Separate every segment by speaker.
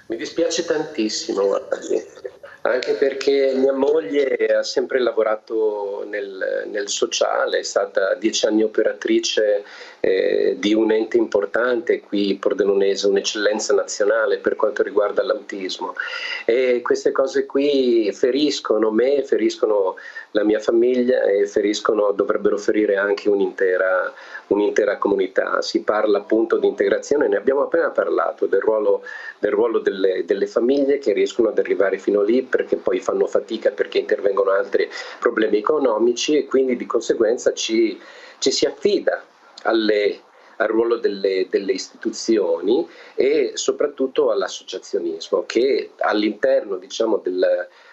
Speaker 1: Mi dispiace tantissimo, guardi, anche perché mia moglie ha sempre lavorato nel sociale, è stata 10 anni operatrice di un ente importante qui pordenonese, un'eccellenza nazionale per quanto riguarda l'autismo. E queste cose qui feriscono me, feriscono la mia famiglia e feriscono, dovrebbero ferire anche un'intera comunità. Si parla appunto di integrazione, ne abbiamo appena parlato, del ruolo delle famiglie che riescono ad arrivare fino lì perché poi fanno fatica perché intervengono altri problemi economici e quindi di conseguenza ci si affida al ruolo delle istituzioni e soprattutto all'associazionismo che all'interno, diciamo,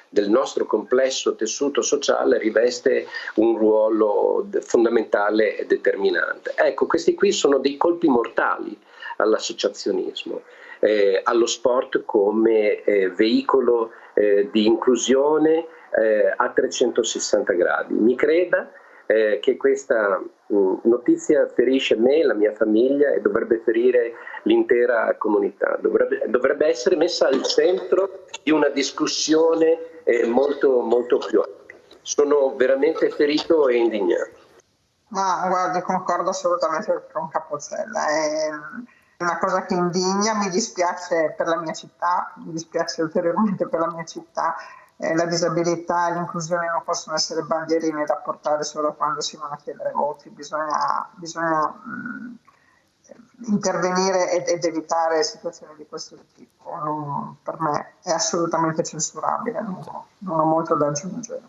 Speaker 1: del nostro complesso tessuto sociale riveste un ruolo fondamentale e determinante. Ecco, questi qui sono dei colpi mortali all'associazionismo, allo sport come veicolo di inclusione a 360 gradi. Mi creda che questa notizia ferisce me, la mia famiglia e dovrebbe ferire l'intera comunità, dovrebbe essere messa al centro di una discussione molto più ampia. Sono veramente ferito e indignato.
Speaker 2: Ma guardi, concordo assolutamente con Capocella. È una cosa che indigna, mi dispiace per la mia città, mi dispiace ulteriormente per la mia città. La disabilità e l'inclusione non possono essere bandierine da portare solo quando si vanno a chiedere voti, bisogna intervenire ed evitare situazioni di questo tipo. Per me è assolutamente censurabile, non ho molto da aggiungere.